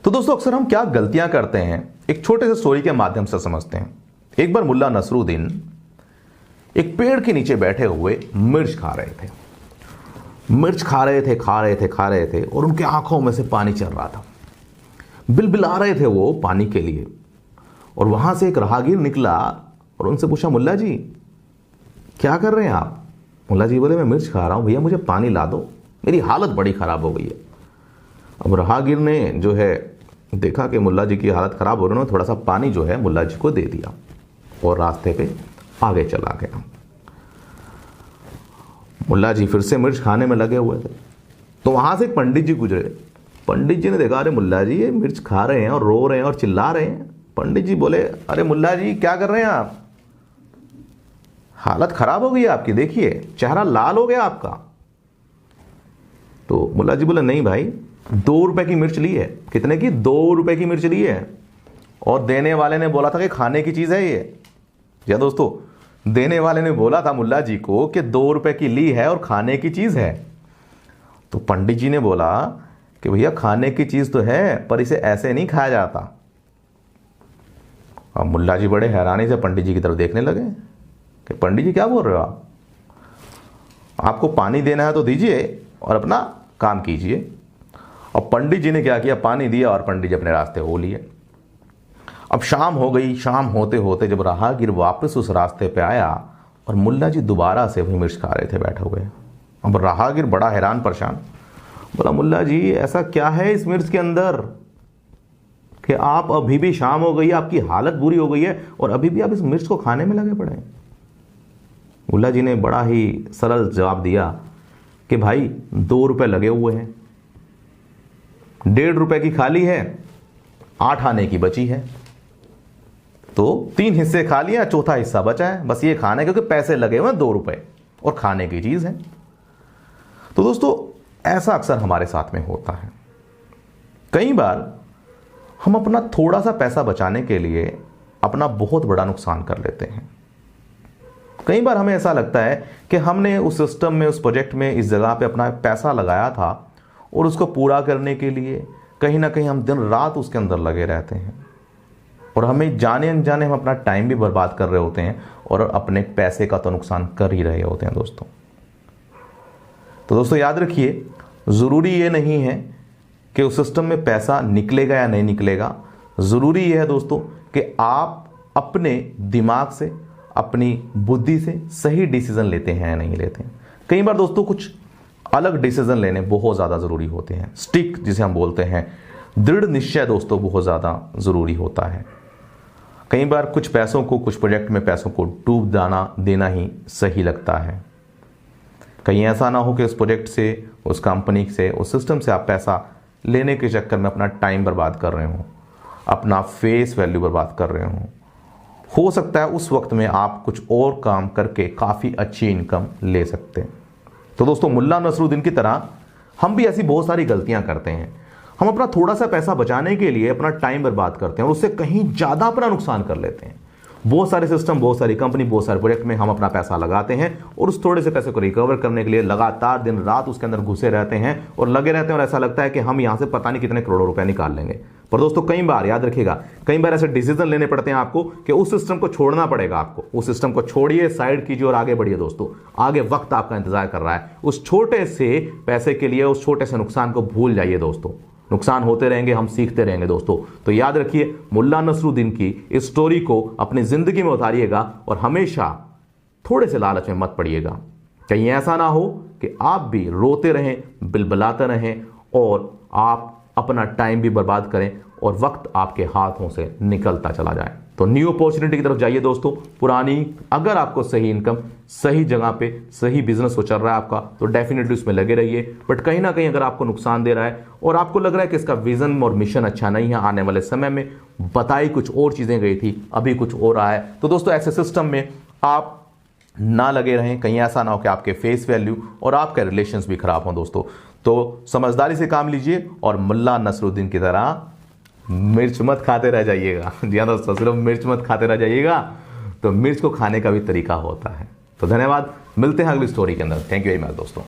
तो दोस्तों अक्सर हम क्या गलतियां करते हैं एक छोटे से स्टोरी के माध्यम से समझते हैं। एक बार मुल्ला नसरुद्दीन एक पेड़ के नीचे बैठे हुए मिर्च खा रहे थे। मिर्च खा रहे थे और उनके आंखों में से पानी चल रहा था। बिलबिला रहे थे वो पानी के लिए। और वहां से एक राहगीर निकला और उनसे पूछा, मुल्ला जी क्या कर रहे हैं आप? मुल्ला जी बोले, मैं मिर्च खा रहा हूं, भैया मुझे पानी ला दो, मेरी हालत बड़ी खराब हो गई है। अब राहगीर ने जो है देखा कि मुल्ला जी की हालत खराब हो रही है, थोड़ा सा पानी जो है मुल्ला जी को दे दिया और रास्ते पे आगे चला गया। मुल्ला जी फिर से मिर्च खाने में लगे हुए थे तो वहां से एक पंडित जी गुजरे। पंडित जी ने देखा, अरे मुल्ला जी ये मिर्च खा रहे हैं और रो रहे हैं और चिल्ला रहे हैं। पंडित जी बोले, अरे मुल्ला जी क्या कर रहे हैं आप? हालत खराब हो गई है आपकी, देखिए चेहरा लाल हो गया आपका। तो मुल्ला जी बोले, नहीं भाई, 2 रुपए की मिर्च ली है। कितने की? 2 रुपए की मिर्च ली है और देने वाले ने बोला था कि खाने की चीज है ये। या दोस्तों, देने वाले ने बोला था मुल्ला जी को कि 2 रुपए की ली है और खाने की चीज है। तो पंडित जी ने बोला कि भैया खाने की चीज तो है पर इसे ऐसे नहीं खाया जाता। अब मुल्ला जी बड़े हैरानी से पंडित जी की तरफ देखने लगे कि पंडित जी क्या बोल रहे हो आप? आपको पानी देना है तो दीजिए और अपना काम कीजिए। और पंडित जी ने क्या किया, पानी दिया और पंडित जी अपने रास्ते हो लिए। अब शाम हो गई। शाम होते होते जब राहगीर वापस उस रास्ते पे आया और मुल्ला जी दोबारा से वही मिर्च खा रहे थे बैठे हुए। अब राहगीर बड़ा हैरान परेशान, बोला, मुल्ला जी ऐसा क्या है इस मिर्च के अंदर कि आप अभी भी शाम हो गई, आपकी हालत बुरी हो गई है और अभी भी आप इस मिर्च को खाने में लगे पड़े हैं? मुल्ला जी ने बड़ा ही सरल जवाब दिया कि भाई 2 रुपए लगे हुए हैं, 1.5 रुपए की खाली है, 8 आने की बची है, तो 3 हिस्से खा लिया, चौथा हिस्सा बचा है, बस ये खाना है क्योंकि पैसे लगे हुए हैं 2 रुपए और खाने की चीज है। तो दोस्तों ऐसा अक्सर हमारे साथ में होता है। कई बार हम अपना थोड़ा सा पैसा बचाने के लिए अपना बहुत बड़ा नुकसान कर लेते हैं। कई बार हमें ऐसा लगता है कि हमने उस सिस्टम में, उस प्रोजेक्ट में, इस जगह पे अपना पैसा लगाया था और उसको पूरा करने के लिए कहीं ना कहीं हम दिन रात उसके अंदर लगे रहते हैं और हमें जाने अनजाने हम अपना टाइम भी बर्बाद कर रहे होते हैं और अपने पैसे का तो नुकसान कर ही रहे होते हैं दोस्तों। तो दोस्तों याद रखिए, ज़रूरी ये नहीं है कि उस सिस्टम में पैसा निकलेगा या नहीं निकलेगा। ज़रूरी ये है दोस्तों कि आप अपने दिमाग से, अपनी बुद्धि से सही डिसीजन लेते हैं या नहीं लेते हैं। कई बार दोस्तों कुछ अलग डिसीजन लेने बहुत ज़्यादा ज़रूरी होते हैं। स्टिक जिसे हम बोलते हैं, दृढ़ निश्चय दोस्तों बहुत ज़्यादा ज़रूरी होता है। कई बार कुछ पैसों को, कुछ प्रोजेक्ट में पैसों को डूब देना ही सही लगता है। कहीं ऐसा ना हो कि उस प्रोजेक्ट से, उस कंपनी से, उस सिस्टम से आप पैसा लेने के चक्कर में अपना टाइम बर्बाद कर रहे हो, अपना फेस वैल्यू बर्बाद कर रहे हो सकता है उस वक्त में आप कुछ और काम करके काफ़ी अच्छी इनकम ले सकते हैं। तो दोस्तों मुल्ला नसरुद्दीन की तरह हम भी ऐसी बहुत सारी गलतियां करते हैं। हम अपना थोड़ा सा पैसा बचाने के लिए अपना टाइम बर्बाद करते हैं और उससे कहीं ज़्यादा अपना नुकसान कर लेते हैं। बहुत सारे सिस्टम, बहुत सारी कंपनी, बहुत सारे प्रोजेक्ट में हम अपना पैसा लगाते हैं और उस थोड़े से पैसे को रिकवर करने के लिए लगातार दिन रात उसके अंदर घुसे रहते हैं और लगे रहते हैं और ऐसा लगता है कि हम यहाँ से पता नहीं कितने करोड़ों रुपए निकाल लेंगे। पर दोस्तों कई बार याद रखिएगा, कई बार ऐसे डिसीजन लेने पड़ते हैं आपको कि उस सिस्टम को छोड़ना पड़ेगा। आपको उस सिस्टम को छोड़िए, साइड कीजिए और आगे बढ़िए दोस्तों। आगे वक्त आपका इंतजार कर रहा है। उस छोटे से पैसे के लिए, उस छोटे से नुकसान को भूल जाइए दोस्तों। नुकसान होते रहेंगे, हम सीखते रहेंगे दोस्तों। तो याद रखिए, मुल्ला नसरुद्दीन की इस स्टोरी को अपनी जिंदगी में उतारिएगा और हमेशा थोड़े से लालच में मत पड़िएगा। कहीं ऐसा ना हो कि आप भी रोते रहें, बिलबिलाते रहें और आप अपना टाइम भी बर्बाद करें और वक्त आपके हाथों से निकलता चला जाए। तो न्यू अपॉर्चुनिटी की तरफ जाइए दोस्तों। पुरानी, अगर आपको सही इनकम, सही जगह पे, सही बिजनेस हो चल रहा है आपका, तो डेफिनेटली उसमें लगे रहिए। बट कहीं ना कहीं अगर आपको नुकसान दे रहा है और आपको लग रहा है कि इसका विजन और मिशन अच्छा नहीं है, आने वाले समय में बताई कुछ और चीजें गई थी, अभी कुछ और रहा है, तो दोस्तों ऐसे सिस्टम में आप ना लगे रहें। कहीं ऐसा ना हो कि आपके फेस वैल्यू और आपके रिलेशंस भी खराब हों दोस्तों। तो समझदारी से काम लीजिए और मुल्ला नसरुद्दीन की तरह मिर्च मत खाते रह जाइएगा। जी हाँ दोस्तों, सिर्फ मिर्च मत खाते रह जाइएगा, तो मिर्च को खाने का भी तरीका होता है। तो धन्यवाद, मिलते हैं अगली स्टोरी के अंदर। थैंक यू वेरी मच दोस्तों।